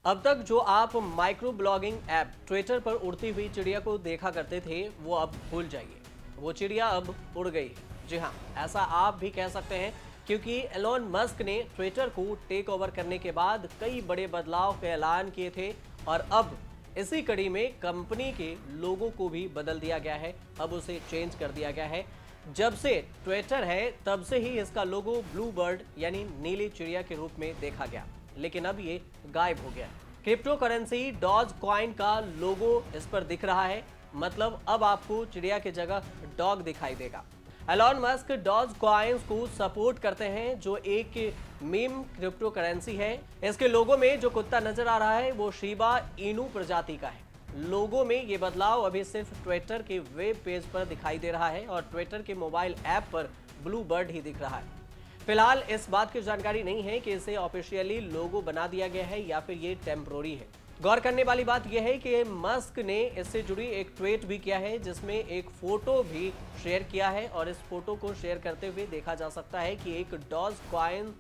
अब तक जो आप माइक्रो ब्लॉगिंग ऐप ट्विटर पर उड़ती हुई चिड़िया को देखा करते थे, वो अब भूल जाइए। वो चिड़िया अब उड़ गई है। जी हाँ, ऐसा आप भी कह सकते हैं, क्योंकि एलोन मस्क ने ट्विटर को टेक ओवर करने के बाद कई बड़े बदलाव के ऐलान किए थे और अब इसी कड़ी में कंपनी के लोगों को भी बदल दिया गया है। अब उसे चेंज कर दिया गया है। जब से ट्विटर है तब से ही इसका लोगो ब्लू बर्ड यानी नीली चिड़िया के रूप में देखा गया, लेकिन अब ये गायब हो गया। क्रिप्टो करेंसी डॉज कॉइन का लोगो इस पर दिख रहा है, मतलब अब आपको चिड़िया की जगह डॉग दिखाई देगा। एलोन मस्क डॉज कॉइन्स को सपोर्ट करते हैं, जो एक मीम क्रिप्टो करेंसी है। इसके लोगो में जो कुत्ता नजर आ रहा है वो शिबा इनू प्रजाति का है। लोगो में ये बदलाव अभी सिर्फ ट्विटर के वेब पेज पर दिखाई दे रहा है और ट्विटर के मोबाइल ऐप पर ब्लू बर्ड ही दिख रहा है। फिलहाल इस बात की जानकारी नहीं है कि इसे ऑफिशियली लोगो बना दिया गया है या फिर ये टेम्पररी है। गौर करने वाली बात यह है कि मस्क ने इससे जुड़ी एक ट्वीट भी किया है, जिसमें एक फोटो भी शेयर किया है और इस फोटो को शेयर करते हुए देखा जा सकता है कि एक डॉज कॉइन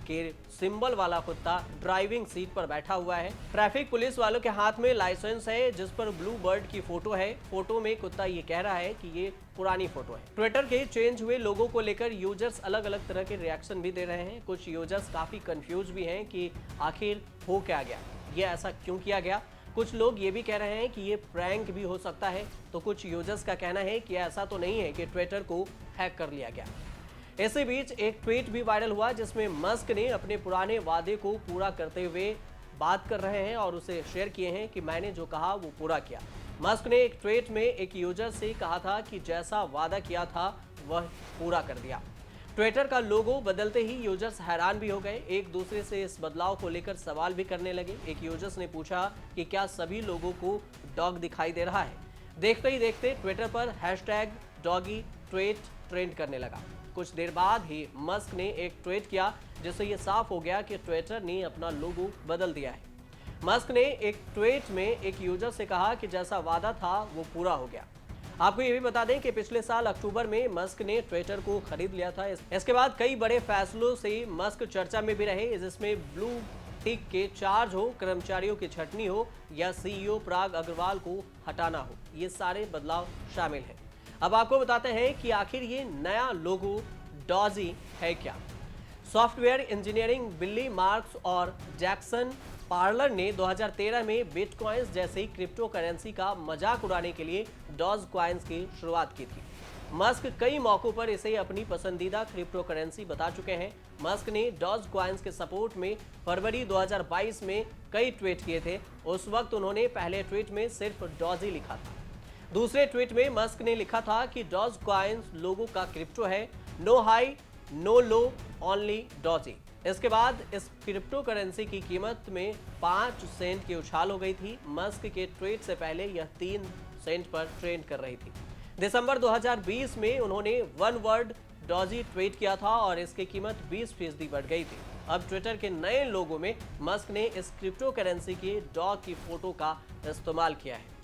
के सिंबल वाला कुत्ता ड्राइविंग सीट पर बैठा हुआ है। ट्रैफिक पुलिस वालों के हाथ में लाइसेंस है जिस पर ब्लू बर्ड की फोटो है। फोटो में कुत्ता ये कह रहा है कि ये पुरानी फोटो है। ट्विटर के चेंज हुए लोगों को लेकर यूजर्स अलग अलग तरह के रिएक्शन भी दे रहे हैं। कुछ यूजर्स काफी कंफ्यूज भी हैं कि आखिर हो क्या गया, ये ऐसा क्यों किया गया। कुछ लोग ये भी कह रहे हैं कि ये प्रैंक भी हो सकता है, तो कुछ यूजर्स का कहना है कि ऐसा तो नहीं है कि ट्विटर को हैक कर लिया गया। इसी बीच एक ट्वीट भी वायरल हुआ जिसमें मस्क ने अपने पुराने वादे को पूरा करते हुए बात कर रहे हैं और उसे शेयर किए हैं कि मैंने जो कहा वो पूरा किया। मस्क ने एक ट्वीट में एक यूजर से कहा था कि जैसा वादा किया था वह पूरा कर दिया। ट्विटर का लोगो बदलते ही यूजर्स हैरान भी हो गए, एक दूसरे से इस बदलाव को लेकर सवाल भी करने लगे। एक यूजर्स ने पूछा कि क्या सभी लोगों को डॉग दिखाई दे रहा है। देखते ही देखते ट्विटर पर हैशटैग डॉगी ट्वीट ट्रेंड करने लगा। कुछ देर बाद ही मस्क ने एक ट्वीट किया जिससे यह साफ हो गया कि ट्विटर ने अपना लोगो बदल दिया है। मस्क ने एक ट्वीट में एक यूजर से कहा कि जैसा वादा था वो पूरा हो गया। आपको ये भी बता दें कि पिछले साल अक्टूबर में मस्क ने ट्विटर को खरीद लिया था। इसके बाद कई बड़े फैसलों से मस्क चर्चा में भी रहे, जिसमें ब्लू टिक के चार्ज हो, कर्मचारियों की छटनी हो या सीईओ पराग अग्रवाल को हटाना हो, ये सारे बदलाव शामिल हैं। अब आपको बताते हैं कि आखिर ये नया लोगो डॉजी है क्या। सॉफ्टवेयर इंजीनियरिंग बिली मार्क्स और जैक्सन पार्लर ने 2013 में बिटकॉइंस जैसी क्रिप्टो करेंसी का मजाक उड़ाने के लिए डॉज कॉइन्स की शुरुआत की थी। मस्क कई मौकों पर इसे अपनी पसंदीदा क्रिप्टो करेंसी बता चुके हैं। मस्क ने डॉज कॉइन्स के सपोर्ट में फरवरी 2022 में कई ट्वीट किए थे। उस वक्त उन्होंने पहले ट्वीट में सिर्फ डॉजी लिखा था। दूसरे ट्वीट में मस्क ने लिखा था कि डॉज कॉइन्स लोगों का क्रिप्टो है, नो हाई नो लो ओनली डॉजी। इसके बाद इस क्रिप्टो करेंसी की कीमत में 5 सेंट की उछाल हो गई थी। मस्क के ट्वीट से पहले यह 3 सेंट पर ट्रेंड कर रही थी। दिसंबर 2020 में उन्होंने वन वर्ड डॉजी ट्वीट किया था और इसकी कीमत 20% बढ़ गई थी। अब ट्विटर के नए लोगों में मस्क ने इस क्रिप्टो करेंसी के डॉग की फोटो का इस्तेमाल किया है।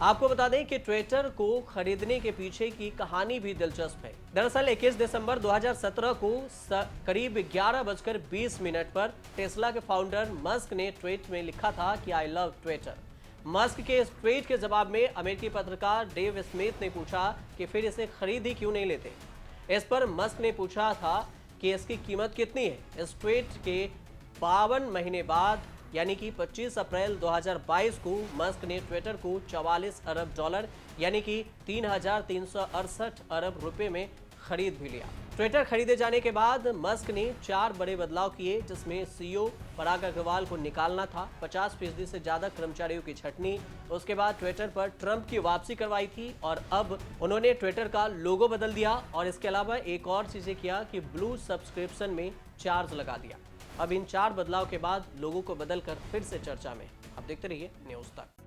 आपको बता दें कि ट्विटर को खरीदने के पीछे की कहानी भी दिलचस्प है। दरअसल 21 दिसंबर 2017 को करीब 11:20 पर टेस्ला के फाउंडर मस्क ने ट्वीट में लिखा था कि आई लव ट्विटर। मस्क के इस ट्वीट के जवाब में अमेरिकी पत्रकार डेव स्मिथ ने पूछा कि फिर इसे खरीद ही क्यों नहीं लेते। इस पर मस्क ने पूछा था कि इसकी कीमत कितनी है। इस ट्वीट के 52 महीने बाद यानी कि 25 अप्रैल 2022 को मस्क ने ट्विटर को 44 अरब डॉलर यानी कि 3,368 अरब रुपए में खरीद भी लिया। ट्विटर खरीदे जाने के बाद मस्क ने 4 बड़े बदलाव किए, जिसमें सीईओ पराग अग्रवाल को निकालना था, 50% से ज्यादा कर्मचारियों की छटनी, उसके बाद ट्विटर पर ट्रंप की वापसी करवाई थी और अब उन्होंने ट्विटर का लोगो बदल दिया और इसके अलावा एक और चीजें किया कि ब्लू सब्सक्रिप्शन में चार्ज लगा दिया। अब इन 4 बदलाव के बाद लोगों को बदलकर फिर से चर्चा में। आप देखते रहिए न्यूज़ तक।